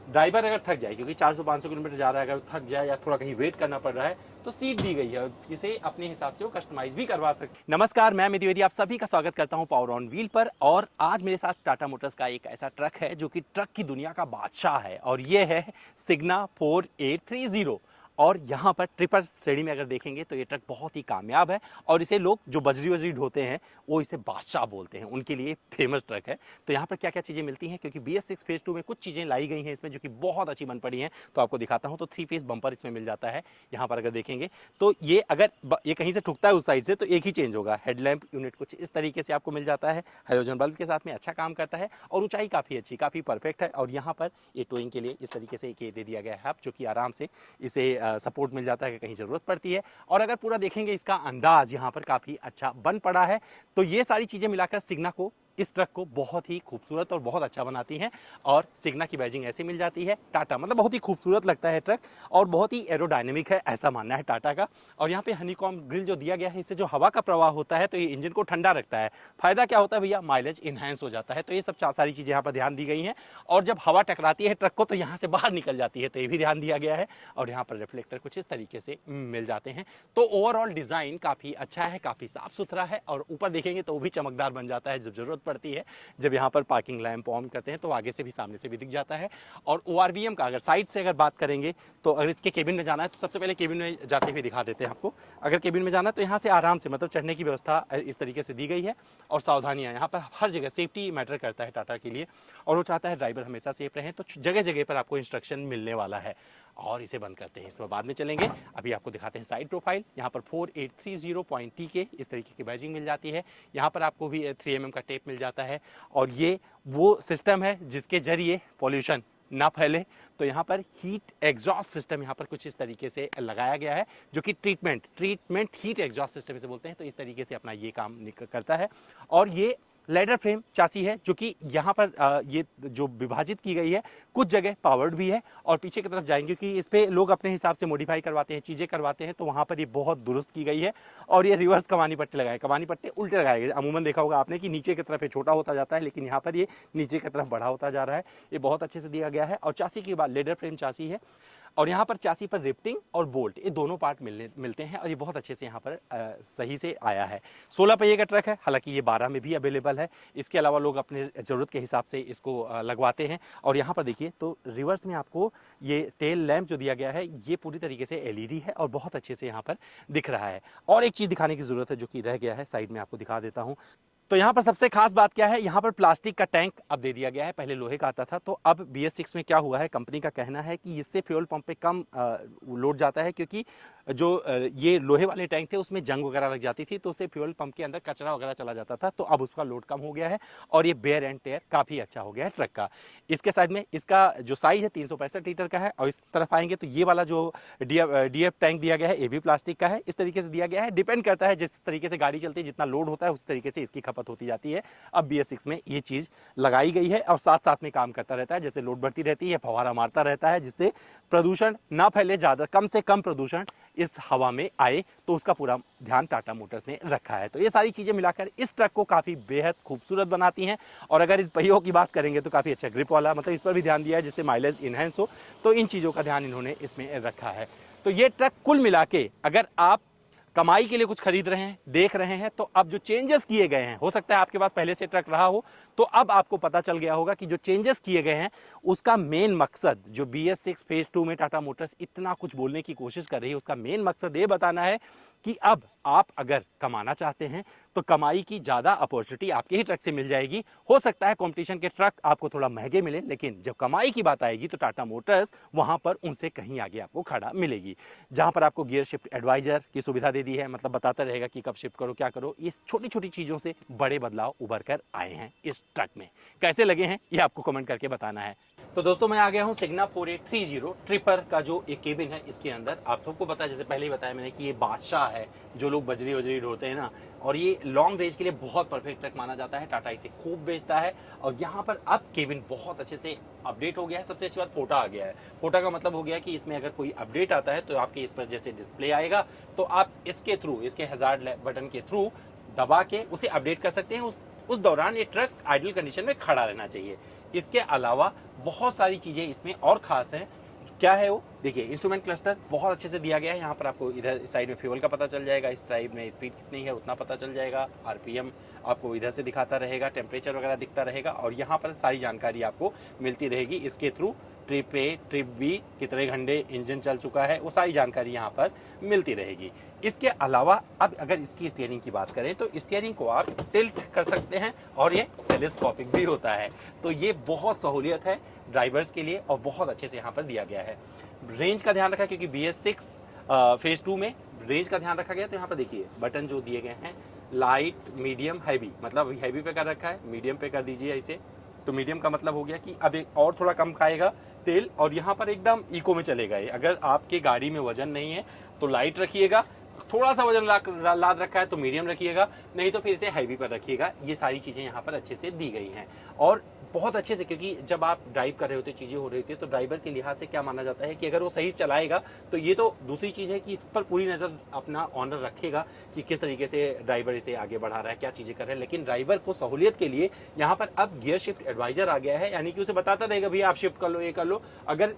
Driver अगर थक जाए, क्योंकि 400-500 किलोमीटर जा रहा है, अगर थक जाए या थोड़ा कहीं वेट करना पड़ रहा है तो सीट दी गई है, इसे अपने हिसाब से वो कस्टमाइज भी करवा सकते। नमस्कार, मैं अमित द्विवेदी आप सभी का स्वागत करता हूं पावर ऑन व्हील पर। और आज मेरे साथ टाटा मोटर्स का एक ऐसा ट्रक है जो कि ट्रक की दुनिया का बादशाह है, और ये है सिग्ना 4830। और यहाँ पर ट्रिपर श्रेणी में अगर देखेंगे तो ये ट्रक बहुत ही कामयाब है, और इसे लोग जो बजरी वजरी ढोते हैं वो इसे बादशाह बोलते हैं, उनके लिए फेमस ट्रक है। तो यहाँ पर क्या क्या चीज़ें मिलती हैं, क्योंकि BS6 फेज 2 में कुछ चीज़ें लाई गई हैं इसमें जो कि बहुत अच्छी बन पड़ी हैं, तो आपको दिखाता हूँ। तो 3 फेज बम्पर इसमें मिल जाता है। यहाँ पर अगर देखेंगे तो ये अगर ये कहीं से ठुकता है उस साइड से तो एक ही चेंज होगा। हेडलैम्प यूनिट कुछ इस तरीके से आपको मिल जाता है, हाइड्रोजन बल्ब के साथ में अच्छा काम करता है, और ऊंचाई काफ़ी अच्छी, काफ़ी परफेक्ट है। और यहाँ पर ये टोइंग के लिए इस तरीके से एक ये दे दिया गया है, जो कि आराम से इसे सपोर्ट मिल जाता है कि कहीं ज़रूरत पड़ती है। और अगर पूरा देखेंगे इसका अंदाज यहाँ पर काफ़ी अच्छा बन पड़ा है। तो ये सारी चीज़ें मिलाकर सिग्ना को, इस ट्रक को बहुत ही खूबसूरत और बहुत अच्छा बनाती हैं। और सिग्ना की बैजिंग ऐसे मिल जाती है, टाटा, मतलब बहुत ही खूबसूरत लगता है ट्रक, और बहुत ही एरोडायनेमिक है, ऐसा मानना है टाटा का। और यहाँ पे हनीकॉम्ब ग्रिल जो दिया गया है, इससे जो हवा का प्रवाह होता है तो ये इंजन को ठंडा रखता है। फायदा क्या होता है भैया, माइलेज इनहेंस हो जाता है। तो ये सब सारी चीज़ें यहाँ पर ध्यान दी गई हैं। और जब हवा टकराती है ट्रक को तो यहाँ से बाहर निकल जाती है, तो ये भी ध्यान दिया गया है। और यहाँ पर रिफ्लेक्टर कुछ इस तरीके से मिल जाते हैं। तो ओवरऑल डिज़ाइन काफ़ी अच्छा है, काफ़ी साफ सुथरा है, और ऊपर देखेंगे तो वो भी चमकदार बन जाता है जब जरूरत पड़ती है। जब यहाँ पर पार्किंग लैंप ऑन करते हैं तो आगे से भी सामने से भी दिख जाता है। और ORVM का अगर साइड से अगर बात करेंगे तो अगर इसके केबिन में जाना है तो सबसे पहले केबिन में जाते हुए दिखा देते हैं आपको। अगर केबिन में जाना है तो यहाँ से आराम से, मतलब चढ़ने की व्यवस्था इस तरीके से दी गई है। और सावधानियाँ यहाँ पर हर जगह, सेफ्टी मैटर करता है टाटा के लिए, और वो चाहता है ड्राइवर हमेशा सेफ रहे, तो जगह जगह पर आपको इंस्ट्रक्शन मिलने वाला है। और इसे बंद करते हैं, इस पर बाद में चलेंगे। अभी आपको दिखाते हैं साइड प्रोफाइल। यहाँ पर 4830 के इस तरीके की बैजिंग मिल जाती है। यहाँ पर आपको भी 3mm का टेप मिल जाता है। और ये वो सिस्टम है जिसके जरिए पॉल्यूशन ना फैले। तो यहाँ पर हीट एग्जॉस्ट सिस्टम यहाँ पर कुछ इस तरीके से लगाया गया है, जो कि ट्रीटमेंट हीट एग्जॉस्ट सिस्टम इसे बोलते हैं। तो इस तरीके से अपना ये काम करता है। और ये लेडर फ्रेम चासी है, जो कि यहाँ पर ये जो विभाजित की गई है, कुछ जगह पावर्ड भी है। और पीछे की तरफ जाएंगे क्योंकि इस पे लोग अपने हिसाब से मॉडिफाई करवाते हैं, चीज़ें करवाते हैं, तो वहाँ पर ये बहुत दुरुस्त की गई है। और ये रिवर्स कमानी पट्टे लगाए, कमानी पट्टे उल्टे लगाए गए। अमूमन देखा होगा आपने कि नीचे की तरफ ये छोटा होता जाता है, लेकिन यहाँ पर ये नीचे की तरफ बड़ा होता जा रहा है। ये बहुत अच्छे से दिया गया है। और चासी की बात, लेडर फ्रेम चासी है। और यहाँ पर चासी पर रिफ्टिंग और बोल्ट, ये दोनों पार्ट मिलते हैं, और ये बहुत अच्छे से यहाँ पर सही से आया है। 16 पहिए का ट्रक है, हालांकि ये 12 में भी अवेलेबल है। इसके अलावा लोग अपने ज़रूरत के हिसाब से इसको लगवाते हैं। और यहाँ पर देखिए तो रिवर्स में आपको ये टेल लैंप जो दिया गया है, ये पूरी तरीके से LED है और बहुत अच्छे से यहाँ पर दिख रहा है। और एक चीज़ दिखाने की ज़रूरत है जो कि रह गया है, साइड में आपको दिखा देता हूँ। तो यहाँ पर सबसे खास बात क्या है, यहाँ पर प्लास्टिक का टैंक अब दे दिया गया है, पहले लोहे का आता था। तो अब BS6 में क्या हुआ है, कंपनी का कहना है कि इससे फ्यूल पंप पे कम लोड जाता है, क्योंकि जो ये लोहे वाले टैंक थे उसमें जंग वगैरह लग जाती थी, तो उससे फ्यूल पंप के अंदर कचरा वगैरह चला जाता था। तो अब उसका लोड कम हो गया है, और ये बेयर एंड टेयर काफ़ी अच्छा हो गया है ट्रक का। इसके साइड में इसका जो साइज है 365 लीटर का है। और इस तरफ आएंगे तो ये वाला जो DF टैंक दिया गया है, ये भी प्लास्टिक का है। इस तरीके से दिया गया है, डिपेंड करता है जिस तरीके से गाड़ी चलती है, जितना लोड होता है उस तरीके से इसकी खपत होती जाती है। अब BS6 में ये चीज़ लगाई गई है, और साथ साथ में काम करता रहता है। जैसे लोड बढ़ती रहती है, फव्वारा मारता रहता है, जिससे प्रदूषण ना फैले, ज़्यादा कम से कम प्रदूषण इस हवा में आए, तो उसका पूरा ध्यान टाटा मोटर्स ने रखा है। तो ये सारी चीज़ें मिलाकर इस ट्रक को काफ़ी बेहद खूबसूरत बनाती हैं। और अगर इन पहियों की बात करेंगे तो काफ़ी अच्छा ग्रिप वाला, मतलब इस पर भी ध्यान दिया है जिससे माइलेज इनहेंस हो। तो इन चीज़ों का ध्यान इन्होंने इसमें रखा है। तो ये ट्रक कुल मिला के अगर आप कमाई के लिए कुछ खरीद रहे हैं, देख रहे हैं, तो अब जो चेंजेस किए गए हैं, हो सकता है आपके पास पहले से ट्रक रहा हो, तो अब आपको पता चल गया होगा कि जो चेंजेस किए गए हैं उसका मेन मकसद, जो BS6 फेज 2 में टाटा मोटर्स इतना कुछ बोलने की कोशिश कर रही है, उसका मेन मकसद ये बताना है कि अब आप अगर कमाना चाहते हैं तो कमाई की ज़्यादा अपॉर्चुनिटी आपके ही ट्रक से मिल जाएगी। हो सकता है कंपटीशन के ट्रक आपको थोड़ा महंगे मिले, लेकिन जब कमाई की बात आएगी तो टाटा मोटर्स वहां पर उनसे कहीं आगे आपको खड़ा मिलेगी। जहां पर आपको गियर शिफ्ट एडवाइजर की सुविधा दे दी है, मतलब बताता रहेगा कि कब शिफ्ट करो, क्या करो। इस छोटी छोटी चीज़ों से बड़े बदलाव उभर कर आए हैं इस ट्रक में। कैसे लगे हैं ये आपको कमेंट करके बताना है। तो दोस्तों मैं आ गया हूं सिग्ना 4830 ट्रिपर का जो एक केबिन है, इसके अंदर आप सबको पता है, जैसे पहले ही बताया मैंने, कि ये बादशाह है, जो लोग बजरी वजरी ढोते हैं ना, और ये लॉन्ग रेंज के लिए बहुत परफेक्ट ट्रक माना जाता है। टाटा इसे खूब बेचता है। और यहाँ पर अब केबिन बहुत अच्छे से अपडेट हो गया है। सबसे अच्छी बात, फोटा आ गया है। फोटा का मतलब हो गया कि इसमें अगर कोई अपडेट आता है तो आपके इस पर जैसे डिस्प्ले आएगा, तो आप इसके थ्रू, इसके हजार्ड बटन के थ्रू दबा के उसे अपडेट कर सकते हैं। उस दौरान ये ट्रक आइडल कंडीशन में खड़ा रहना चाहिए। इसके अलावा बहुत सारी चीज़ें इसमें और ख़ास हैं। क्या है वो, देखिए इंस्ट्रूमेंट क्लस्टर बहुत अच्छे से दिया गया है। यहाँ पर आपको इधर इस साइड में फ्यूल का पता चल जाएगा, इस साइड में स्पीड कितनी है उतना पता चल जाएगा, आरपीएम आपको इधर से दिखाता रहेगा, टेम्परेचर वगैरह दिखता रहेगा और यहाँ पर सारी जानकारी आपको मिलती रहेगी इसके through. Trip A, trip B, कितने घंटे इंजन चल चुका है, वो सारी जानकारी यहाँ पर मिलती रहेगी। इसके अलावा अब अगर इसकी स्टीयरिंग की बात करें तो स्टीयरिंग को आप टिल्ट कर सकते हैं और ये टेलीस्कोपिक भी होता है। तो ये बहुत सहूलियत है ड्राइवर्स के लिए और बहुत अच्छे से यहाँ पर दिया गया है। रेंज का ध्यान रखा क्योंकि BS6 फेज 2 में रेंज का ध्यान रखा गया। तो यहाँ पर देखिए बटन जो दिए गए हैं, लाइट, मीडियम, हैवी, मतलब हैवी पे कर रखा है, मीडियम पे कर दीजिए इसे। तो मीडियम का मतलब हो गया कि अब एक और थोड़ा कम खाएगा तेल और यहाँ पर एकदम इको में चलेगा ये। अगर आपके गाड़ी में वजन नहीं है तो लाइट रखिएगा, थोड़ा सा वजन लाद रखा है तो मीडियम रखिएगा, नहीं तो फिर इसे हैवी पर रखिएगा। ये सारी चीज़ें यहाँ पर अच्छे से दी गई हैं और बहुत अच्छे से, क्योंकि जब आप ड्राइव कर रहे होते चीज़ें हो रही होती है तो ड्राइवर के लिहाज से क्या माना जाता है कि अगर वो सही चलाएगा तो ये तो दूसरी चीज़ है कि इस पर पूरी नज़र अपना ऑनर रखेगा कि किस तरीके से ड्राइवर इसे आगे बढ़ा रहा है, क्या चीज़ें कर रहा है। लेकिन ड्राइवर को सहूलियत के लिए यहाँ पर अब गियर शिफ्ट एडवाइजर आ गया है, यानी कि उसे बताता रहेगा भैया आप शिफ्ट कर लो, ये कर लो। अगर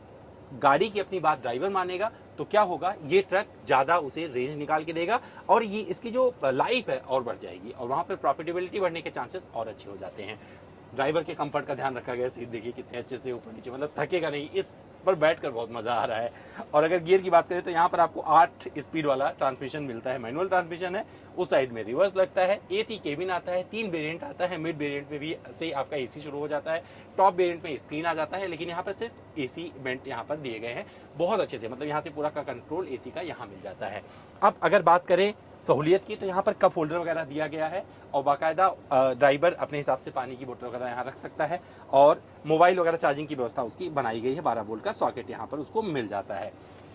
गाड़ी की अपनी बात ड्राइवर मानेगा तो क्या होगा, ये ट्रक ज़्यादा उसे रेंज निकाल के देगा और ये इसकी जो लाइफ है और बढ़ जाएगी और वहाँ पर प्रॉफिटेबिलिटी बढ़ने के चांसेस और अच्छे हो जाते हैं। ड्राइवर के कंफर्ट का ध्यान रखा गया, सीट देखिए कितने अच्छे से ऊपर नीचे, मतलब थकेगा नहीं, इस पर बैठकर बहुत मजा आ रहा है। और अगर गियर की बात करें तो यहाँ पर आपको 8 स्पीड वाला ट्रांसमिशन मिलता है, मैनुअल ट्रांसमिशन है। उस साइड में रिवर्स लगता है, एसी केबिन आता है, 3 वेरिएंट आता है, मिड वेरिएंट में भी से आपका एसी शुरू हो जाता है, टॉप वेरिएंट में स्क्रीन आ जाता है, लेकिन यहाँ पर सिर्फ एसी वेंट यहाँ पर दिए गए हैं बहुत अच्छे से, मतलब यहाँ से पूरा का कंट्रोल एसी का यहाँ मिल जाता है। अब अगर बात करें सहूलियत की तो यहाँ पर कप होल्डर वगैरह दिया गया है और बाकायदा ड्राइवर अपने हिसाब से पानी की बोतल वगैरह यहाँ रख सकता है और मोबाइल वगैरह चार्जिंग की व्यवस्था उसकी बनाई गई है, 12 वोल्ट का सॉकेट यहाँ पर उसको मिल जाता है।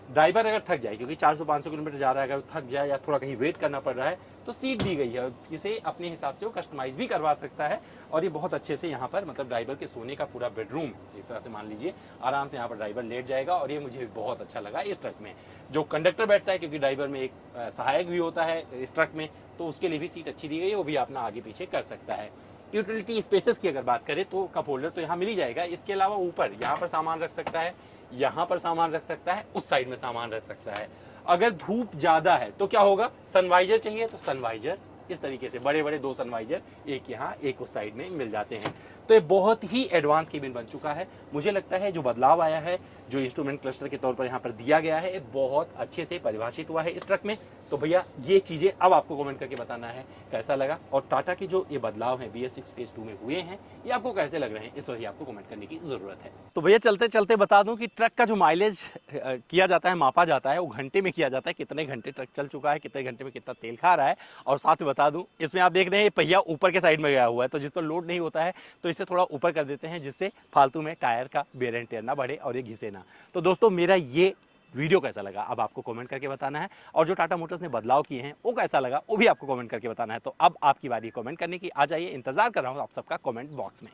ड्राइवर अगर थक जाए, क्योंकि 400-500 किलोमीटर जा रहा है, अगर थक जाए या थोड़ा कहीं वेट करना पड़ रहा है तो सीट दी गई है, इसे अपने हिसाब से वो कस्टमाइज भी करवा सकता है और ये बहुत अच्छे से यहाँ पर, मतलब ड्राइवर के सोने का पूरा बेडरूम एक तरह से मान लीजिए, आराम से यहाँ पर ड्राइवर लेट जाएगा और ये मुझे बहुत अच्छा लगा इस ट्रक में। जो कंडक्टर बैठता है, क्योंकि ड्राइवर में एक सहायक भी होता है इस ट्रक में, तो उसके लिए भी सीट अच्छी दी गई है, वो भी अपना आगे पीछे कर सकता है। यूटिलिटी स्पेसेस की अगर बात करें तो कप होल्डर तो यहाँ मिल ही जाएगा, इसके अलावा ऊपर यहाँ पर सामान रख सकता है, यहाँ पर सामान रख सकता है, उस साइड में सामान रख सकता है। अगर धूप ज्यादा है तो क्या होगा, सनवाइजर चाहिए तो सनवाइजर इस तरीके से बड़े बड़े 2 सनवाइजर, एक यहाँ एक उस साइड में मिल जाते हैं। तो ये बहुत ही एडवांस केबिन बन चुका है। मुझे लगता है जो बदलाव आया है, जो इंस्ट्रूमेंट क्लस्टर के तौर पर यहाँ पर दिया गया है, बहुत अच्छे से परिभाषित हुआ है इस ट्रक में। तो भैया ये चीजें अब आपको कमेंट करके बताना है कैसा लगा और टाटा के जो ये बदलाव हैं BS6 फेज 2 में हुए हैं ये आपको कैसे लग रहे हैं, इस पर ही आपको कमेंट करने की जरूरत है। तो भैया चलते चलते बता दूं कि ट्रक का जो माइलेज किया जाता है, मापा जाता है, वो घंटे में किया जाता है, कितने घंटे ट्रक चल चुका है, कितने घंटे में कितना तेल खा रहा है। और साथ में बता दूं, इसमें आप देख रहे हैं ये पहिया ऊपर के साइड में गया हुआ है, तो जिस पर लोड नहीं होता है तो इसे थोड़ा ऊपर कर देते हैं जिससे फालतू में टायर का वेयर एंड टेयर ना बढ़े और ये घिसे ना। तो दोस्तों मेरा ये वीडियो कैसा लगा अब आपको कमेंट करके बताना है और जो टाटा मोटर्स ने बदलाव किए हैं वो कैसा लगा वो भी आपको कमेंट करके बताना है। तो अब आपकी बारी कमेंट करने की, आ जाइए, इंतजार कर रहा हूं आप सबका कमेंट बॉक्स में।